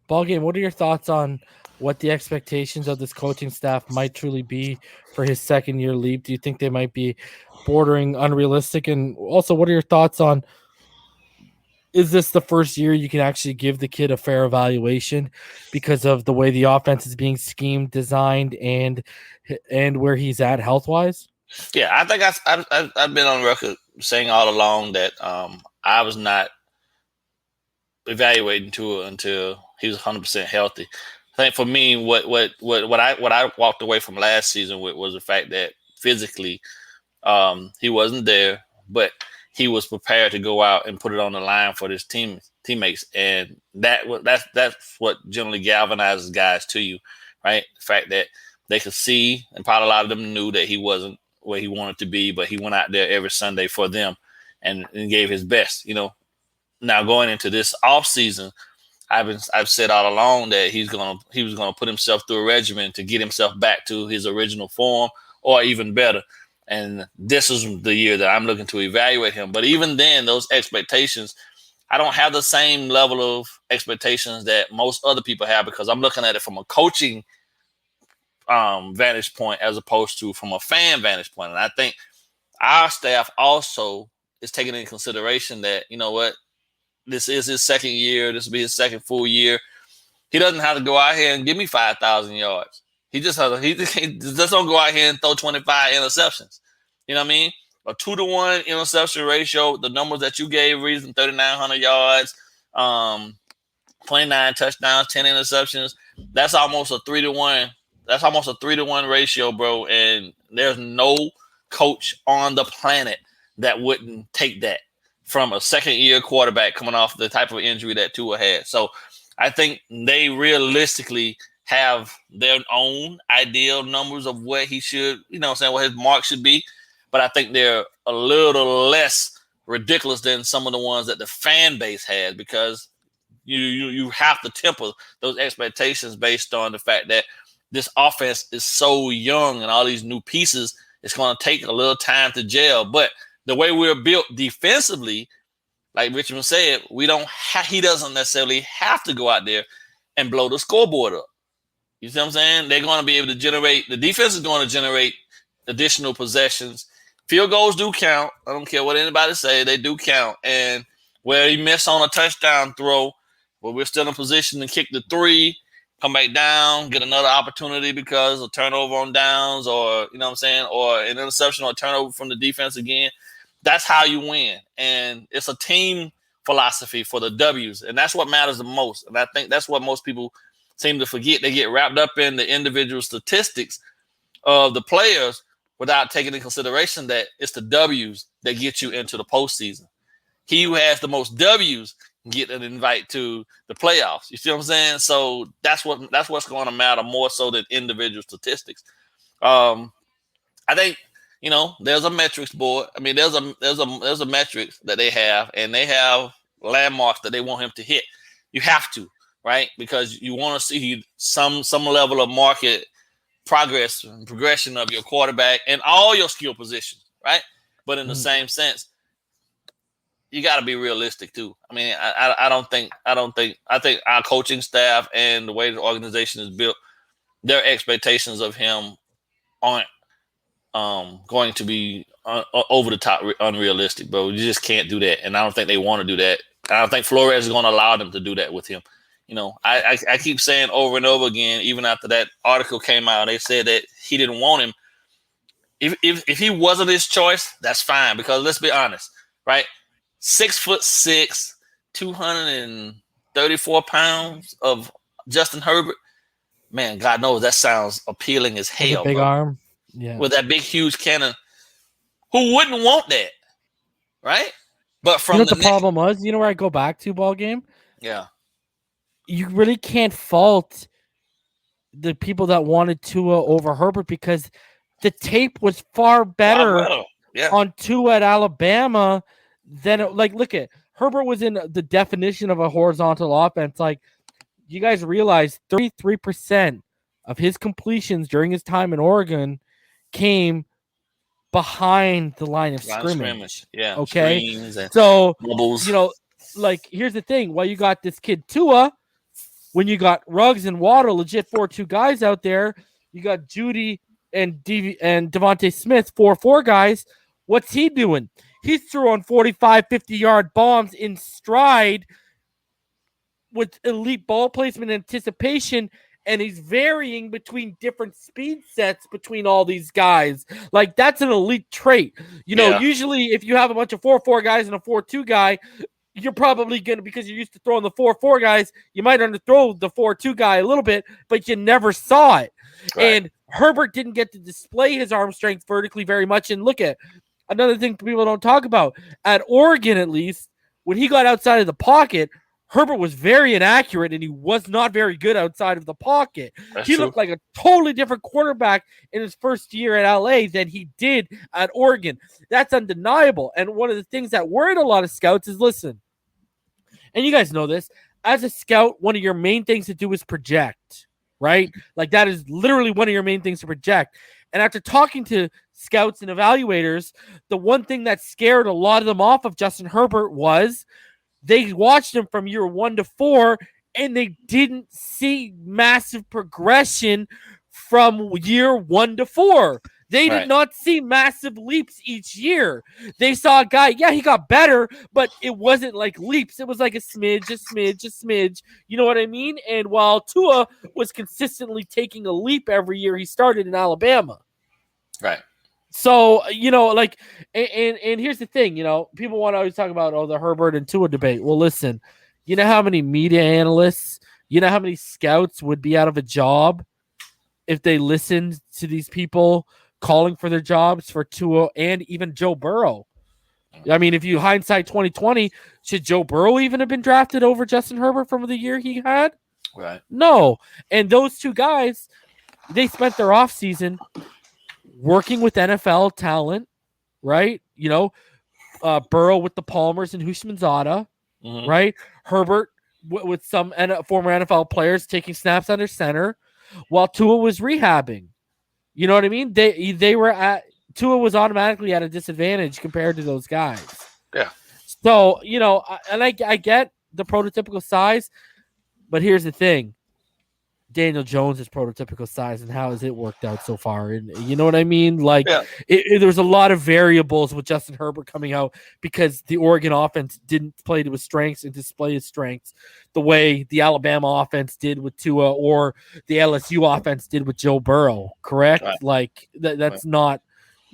BallGame, what are your thoughts on what the expectations of this coaching staff might truly be for his second year leap? Do you think they might be bordering unrealistic? And also, what are your thoughts on, is this the first year you can actually give the kid a fair evaluation because of the way the offense is being schemed, designed, and where he's at health-wise? Yeah, I think I've been on record saying all along that I was not evaluating Tua until he was 100% healthy. I think for me, what I walked away from last season with was the fact that physically he wasn't there, but he was prepared to go out and put it on the line for his teammates, and that's what generally galvanizes guys to you, right? The fact that they could see, and probably a lot of them knew that he wasn't where he wanted to be, but he went out there every Sunday for them and gave his best. Now going into this off season, I've said all along that he was gonna put himself through a regimen to get himself back to his original form or even better. And this is the year that I'm looking to evaluate him. But even then, those expectations, I don't have the same level of expectations that most other people have, because I'm looking at it from a coaching vantage point as opposed to from a fan vantage point. And I think our staff also is taking into consideration that, this is his second year. This will be his second full year. He doesn't have to go out here and give me 5,000 yards. He just don't go out here and throw 25 interceptions. You know what I mean? A 2-to-1 interception ratio, the numbers that you gave, Reason, 3,900 yards, 29 touchdowns, 10 interceptions. That's almost a 3-to-1. That's almost a 3-to-1 ratio, bro. And there's no coach on the planet that wouldn't take that from a second-year quarterback coming off the type of injury that Tua had. So I think they realistically have their own ideal numbers of what he should, what his mark should be. But I think they're a little less ridiculous than some of the ones that the fan base has, because you have to temper those expectations based on the fact that this offense is so young and all these new pieces, it's going to take a little time to gel. But the way we're built defensively, like Richmond said, he doesn't necessarily have to go out there and blow the scoreboard up. You see what I'm saying? They're going to be able to generate. The defense is going to generate additional possessions. Field goals do count. I don't care what anybody say. They do count. And where he missed on a touchdown throw, where we're still in position to kick the 3, come back down, get another opportunity because of turnover on downs or, you know what I'm saying, or an interception or a turnover from the defense again. That's how you win. And it's a team philosophy for the W's. And that's what matters the most. And I think that's what most people seem to forget. They get wrapped up in the individual statistics of the players without taking into consideration that it's the W's that get you into the postseason. He who has the most W's get an invite to the playoffs. You see what I'm saying? So that's what's going to matter more so than individual statistics. I think, you know, there's a metrics board. I mean, there's a metrics that they have, and they have landmarks that they want him to hit. You have to, right? Because you want to see some level of market progress and progression of your quarterback and all your skill positions, right? But in the same sense, you got to be realistic too. I mean, I think our coaching staff and the way the organization is built, their expectations of him aren't going to be over the top unrealistic, bro. You just can't do that. And I don't think they want to do that. I don't think Flores is going to allow them to do that with him. You know, I keep saying over and over again, even after that article came out, they said that he didn't want him. If he wasn't his choice, that's fine. Because let's be honest, right? 6'6", 234 pounds of Justin Herbert. Man, God knows that sounds appealing as hell. Big bro. arm. Yeah. With that big, huge cannon. Who wouldn't want that? Right? But from you know what the problem was? You know where I go back to, BallGame? Yeah. You really can't fault the people that wanted Tua over Herbert because the tape was far better on Tua at Alabama than look at Herbert was in the definition of a horizontal offense. Like, you guys realize 33% of his completions during his time in Oregon came behind the line of scrimmage. Yeah. Okay. So, bubbles. you know, like, here's the thing. While you got this kid Tua, when you got Ruggs and Waddle, legit 4-2 guys out there, you got Judy and Devontae Smith, 4-4 guys. What's he doing? He's throwing 45, 50-yard bombs in stride with elite ball placement and anticipation, and he's varying between different speed sets between all these guys. Like, that's an elite trait. You know, usually if you have a bunch of 4-4 guys and a 4-2 guy, you're probably going to, because you're used to throwing the 4-4 guys, you might underthrow the 4-2 guy a little bit, but you never saw it. Right. And Herbert didn't get to display his arm strength vertically very much. And look at another thing people don't talk about. At Oregon, at least, when he got outside of the pocket, Herbert was very inaccurate, and he was not very good outside of the pocket. He looked like a totally different quarterback in his first year at LA than he did at Oregon. That's undeniable. And one of the things that worried a lot of scouts is, listen, and you guys know this, as a scout, one of your main things to do is project, right? Like, that is literally one of your main things to project. And after talking to scouts and evaluators, the one thing that scared a lot of them off of Justin Herbert was they watched him from year 1 to 4, and they didn't see massive progression from year 1 to 4. They did not see massive leaps each year. They saw a guy, he got better, but it wasn't like leaps. It was like a smidge. You know what I mean? And while Tua was consistently taking a leap every year he started in Alabama. Right. So, you know, like, and here's the thing, you know, people want to always talk about, the Herbert and Tua debate. Well, listen, you know how many media analysts, you know how many scouts would be out of a job if they listened to these people calling for their jobs for Tua and even Joe Burrow? I mean, if you hindsight 2020, should Joe Burrow even have been drafted over Justin Herbert from the year he had? Right. No. And those two guys, they spent their offseason working with NFL talent, right? You know, Burrow with the Palmers and Hushmanzada, right? Herbert with some former NFL players taking snaps under center while Tua was rehabbing. You know what I mean? Tua was automatically at a disadvantage compared to those guys. Yeah. So, you know, I get the prototypical size, but here's the thing. Daniel Jones is prototypical size, and how has it worked out so far? And you know what I mean? Like, Yeah. There's a lot of variables with Justin Herbert coming out because the Oregon offense didn't play to his strengths and display his strengths the way the Alabama offense did with Tua or the LSU offense did with Joe Burrow. Correct? Right. Like that's not.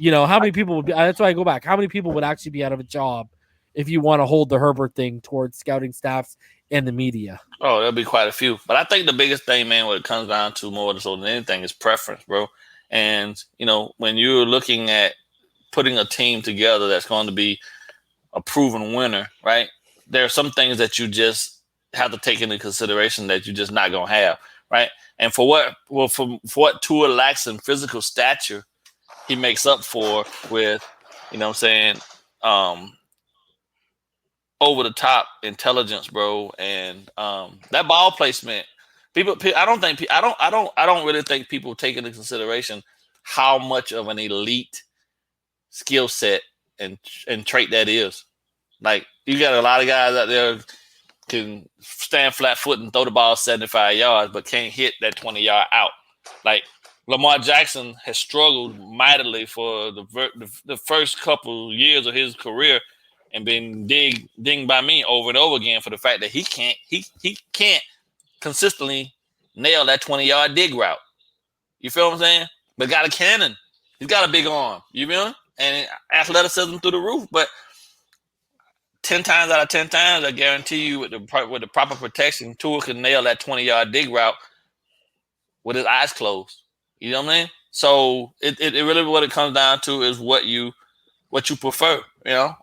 How many people would be? That's why I go back. How many people would actually be out of a job if you want to hold the Herbert thing towards scouting staffs and the media? Oh, there'll be quite a few. But I think the biggest thing, man, what it comes down to more so than anything is preference, bro. And, when you're looking at putting a team together that's going to be a proven winner, right? There are some things that you just have to take into consideration that you're just not going to have, right? And for what Tua lacks in physical stature, he makes up for with, over the top intelligence, bro, and that ball placement. I don't really think people take into consideration how much of an elite skill set and trait that is. Like, you got a lot of guys out there can stand flat foot and throw the ball 75 yards, but can't hit that 20-yard out. Like, Lamar Jackson has struggled mightily for the first couple years of his career and been dinged by me over and over again for the fact that he can't consistently nail that 20-yard dig route. You feel what I'm saying? But got a cannon. He's got a big arm. You feel me? And athleticism through the roof. But 10 times out of 10 times, I guarantee you with the proper protection, Tua can nail that 20-yard dig route with his eyes closed. You know what I mean? So it really what it comes down to is what you prefer.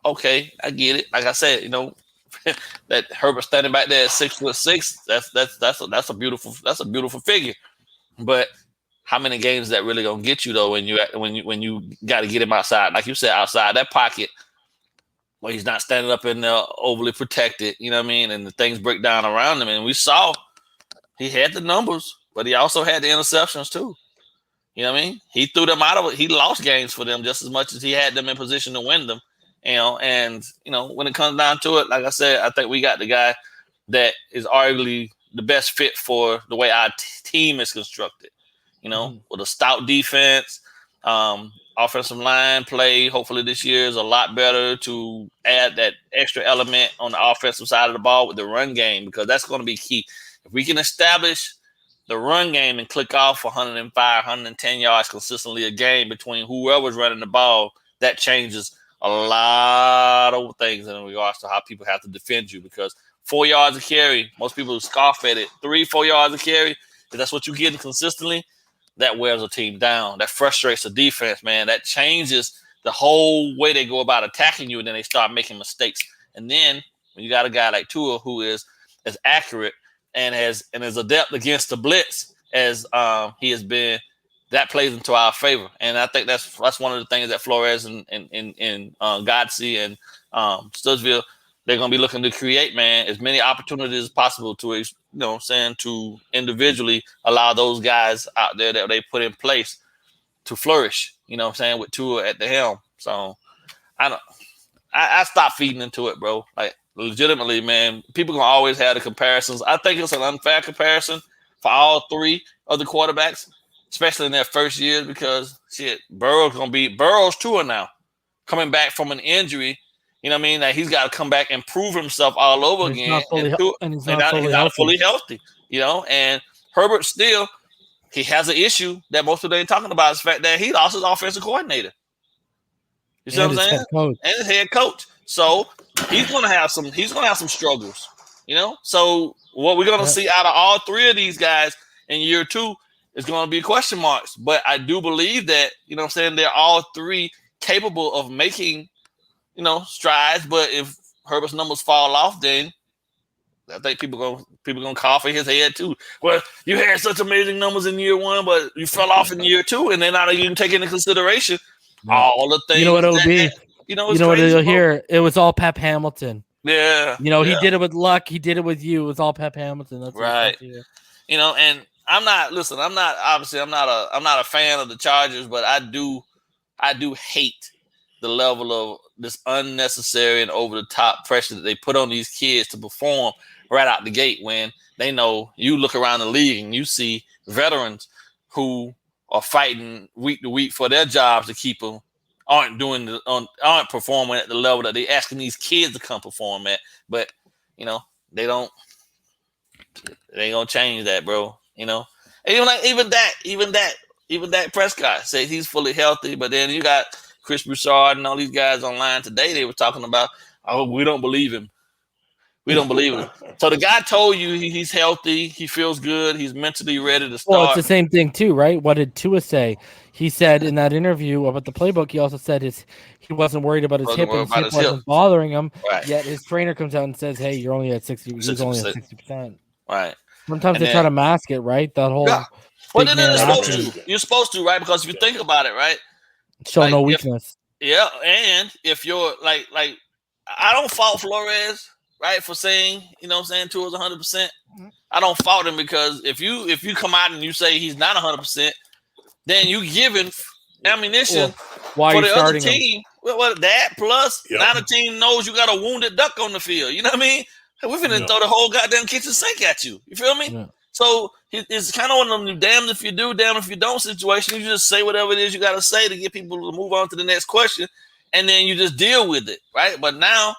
Okay, I get it. Like I said, that Herbert standing back there at 6'6", that's a beautiful figure. But how many games is that really gonna get you though when you got to get him outside, like you said, outside that pocket where he's not standing up in there overly protected, you know what I mean? And the things break down around him. And we saw he had the numbers, but he also had the interceptions too. You know what I mean? He threw them out of it. He lost games for them just as much as he had them in position to win them. And when it comes down to it, like I said, I think we got the guy that is arguably the best fit for the way our team is constructed. With a stout defense, offensive line play. Hopefully this year is a lot better to add that extra element on the offensive side of the ball with the run game, because that's going to be key. If we can establish the run game and click off 105, 110 yards consistently a game between whoever's running the ball, that changes a lot of things in regards to how people have to defend you, because 4 yards a carry, most people scoff at it. 3-4 yards a carry, if that's what you're getting consistently, that wears a team down. That frustrates the defense, man. That changes the whole way they go about attacking you, and then they start making mistakes. And then when you got a guy like Tua who is as accurate and is adept against the blitz as he has been, that plays into our favor. And I think that's one of the things that Flores and Godsey and Studsville, they're going to be looking to create, man, as many opportunities as possible to, to individually allow those guys out there that they put in place to flourish, with Tua at the helm. So I stopped feeding into it, bro. Like, legitimately, man, people going to always have the comparisons. I think it's an unfair comparison for all three of the quarterbacks, especially in their first years, because Burrow's Tua now, coming back from an injury. You know what I mean? That he's got to come back and prove himself all over again. He's not fully healthy. And Herbert still, he has an issue that most of them ain't talking about, is the fact that he lost his offensive coordinator. You see what I'm saying? And his head coach. So he's gonna have some struggles. So what we're gonna see out of all three of these guys in year two is gonna be question marks. But I do believe that, they're all three capable of making strides. But if Herbert's numbers fall off, then I think people gonna call for his head too. Well, you had such amazing numbers in year one, but you fell off in year two, and they're not even taking into consideration all the things. You know what it'll be? What you'll hear? It was all Pep Hamilton. Yeah. He did it with Luck. He did it with you. It was all Pep Hamilton. That's right. And I'm not a fan of the Chargers, but I do hate the level of this unnecessary and over the top pressure that they put on these kids to perform right out the gate when they know you look around the league and you see veterans who are fighting week to week for their jobs to keep them, aren't performing at the level that they're asking these kids to come perform at. But, they ain't gonna change that, bro. Even that Prescott says he's fully healthy, but then you got Chris Broussard and all these guys online today. They were talking about, we don't believe him. We don't believe him. So the guy told you he's healthy, he feels good, he's mentally ready to start. Well, it's the same thing too, right? What did Tua say? He said in that interview about the playbook, he also said he wasn't worried about his hip, and his hip wasn't bothering him. Right. Yet his trainer comes out and says, "Hey, you're only at 60. He's only at 60%." Right. Sometimes they try to mask it, right? That whole. Yeah. Well, then you're supposed to, right? Because if you think about it, right? Show no weakness. And if you're like, I don't fault Flores, right, for saying, Tua's 100%. I don't fault him because if you come out and you say he's not 100%, then you giving ammunition for the other team. Well, that plus now the team knows you got a wounded duck on the field. You know what I mean? We're finna throw the whole goddamn kitchen sink at you. You feel me? Yeah. So it's kind of one of them damned if you do, damned if you don't situation. You just say whatever it is you got to say to get people to move on to the next question, and then you just deal with it, right? But now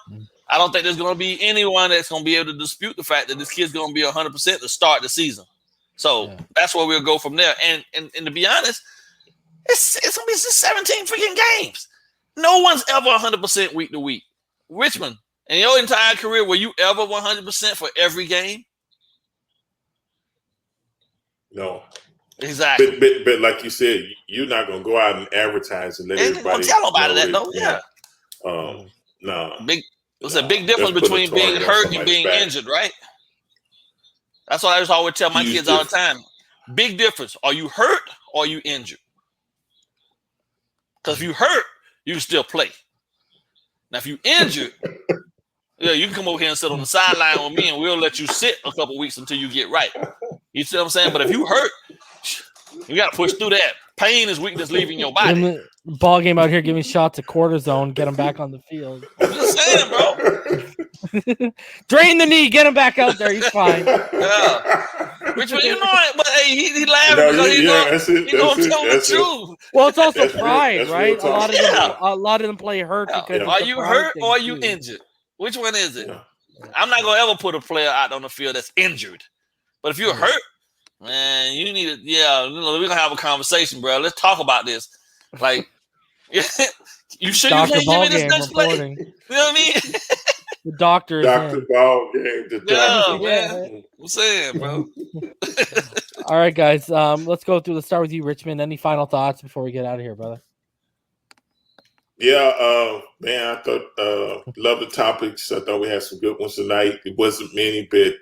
I don't think there's going to be anyone that's going to be able to dispute the fact that this kid's going to be 100% to start the season. So that's where we'll go from there. And to be honest, it's going to be 17 freaking games. No one's ever 100% week to week. Richmond, in your entire career, were you ever 100% for every game? No. Exactly. But like you said, you're not going to go out and advertise and let everybody tell nobody that, though. Yeah. No. It's a big difference between being hurt and being injured, right? That's what I just always tell my kids all the time. Big difference. Are you hurt or are you injured? Because if you hurt, you can still play. Now, if you injured, you can come over here and sit on the sideline with me and we'll let you sit a couple weeks until you get right. You see what I'm saying? But if you hurt, you got to push through that. Pain is weakness leaving your body. Ball game out here giving shots of cortisone, get him back on the field. I'm just saying, bro. Drain the knee, get him back out there. He's fine. Yeah. Richmond, but hey, he laughing because he's going to tell the truth. Well, it's also pride, right? A lot of them play hurt because are you hurt or are you injured? Which one is it? Yeah. I'm not gonna ever put a player out on the field that's injured. But if you're hurt, man, you need to. We're gonna have a conversation, bro. Let's talk about this. Like, you sure you can't give me this next play? You know what I mean? The doctor. Dr. BallGame. Man. I'm saying, bro. All right, guys. Let's go through. Let's start with you, Richmond. Any final thoughts before we get out of here, brother? Yeah, man, I thought love the topics. I thought we had some good ones tonight. It wasn't many, but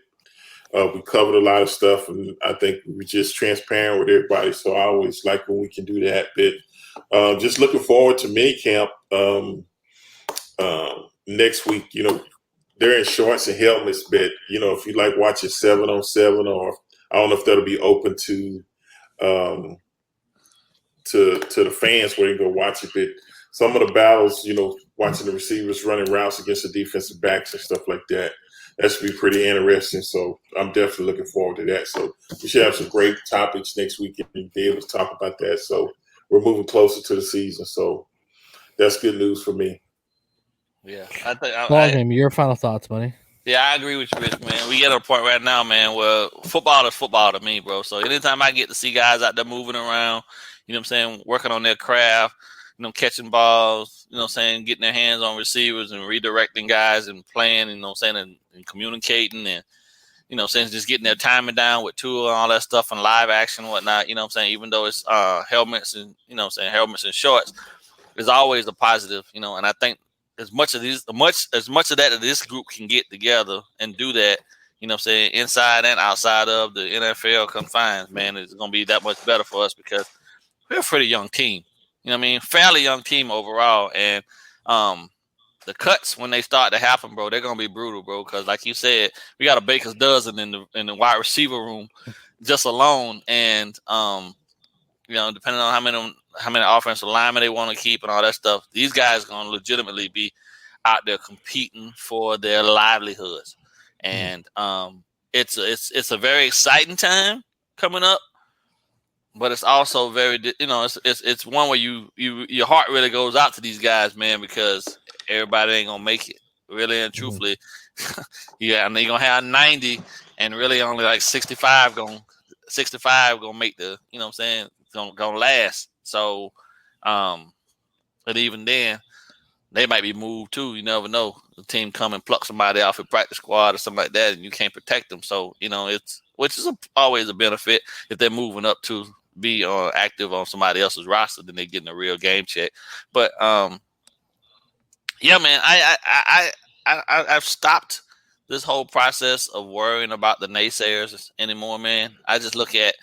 we covered a lot of stuff, and I think we were just transparent with everybody. So I always like when we can do that. But just looking forward to minicamp next week. They're in shorts and helmets, but if you like watching 7-on-7, or I don't know if that'll be open to the fans where you can go watch it, but some of the battles, watching the receivers running routes against the defensive backs and stuff like that, that should be pretty interesting. So I'm definitely looking forward to that. So we should have some great topics next week and be able to talk about that. So we're moving closer to the season. So that's good news for me. Yeah. I think BallGame, your final thoughts, buddy. Yeah, I agree with you, Rich, man. We get to a point right now, man, where football is football to me, bro. So anytime I get to see guys out there moving around, working on their craft, catching balls, getting their hands on receivers and redirecting guys and playing, and communicating and, just getting their timing down with Tua and all that stuff and live action and whatnot, even though it's helmets and, helmets and shorts, is always a positive, and I think as much of that this group can get together and do that, inside and outside of the NFL confines, man, it's going to be that much better for us because we're a pretty young team. Fairly young team overall. And the cuts, when they start to happen, bro, they're going to be brutal, bro. Because like you said, we got a baker's dozen in the wide receiver room just alone. And, depending on how many offensive linemen they want to keep and all that stuff, these guys are going to legitimately be out there competing for their livelihoods. and it's a very exciting time coming up. But it's also very, it's one where your heart really goes out to these guys, man, because everybody ain't gonna make it, really and truthfully. Yeah, and they're gonna have 90, and really only like 65 gonna make the, you know what I'm saying, gonna last. So, but even then, they might be moved too. You never know. The team come and pluck somebody off a practice squad or something like that, and you can't protect them. So, which is always a benefit if they're moving up to be active on somebody else's roster, then they're getting a real game check. But yeah, man, I've stopped this whole process of worrying about the naysayers anymore, man. I just look at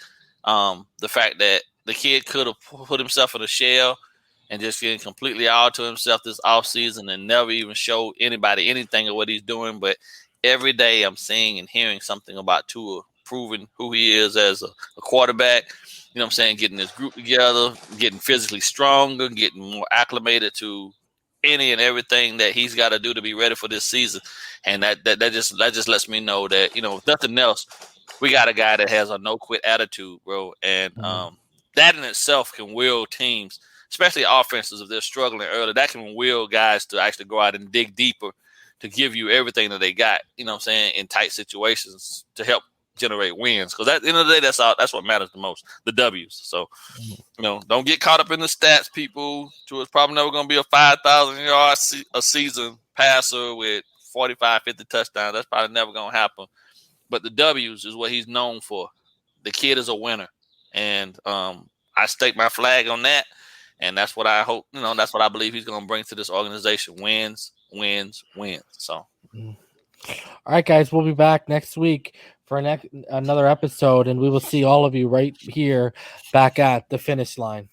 the fact that the kid could have put himself in a shell and just getting completely out to himself this offseason and never even showed anybody anything of what he's doing. But every day I'm seeing and hearing something about Tua proving who he is as a quarterback. You know what I'm saying? Getting his group together, getting physically stronger, getting more acclimated to any and everything that he's got to do to be ready for this season. And that just lets me know that, if nothing else, we got a guy that has a no quit attitude, bro. And that in itself can will teams, especially offenses, if they're struggling early, that can will guys to actually go out and dig deeper to give you everything that they got, you know what I'm saying, in tight situations to help generate wins. Because at the end of the day, that's what matters the most, the W's. So, don't get caught up in the stats, people. Tua's probably never going to be a 5,000 yard a season passer with 45, 50 touchdowns. That's probably never going to happen. But the W's is what he's known for. The kid is a winner. And I stake my flag on that. And that's what I hope, that's what I believe he's going to bring to this organization. Wins, wins, wins. So. All right, guys, we'll be back next week for another episode, and we will see all of you right here back at the finish line.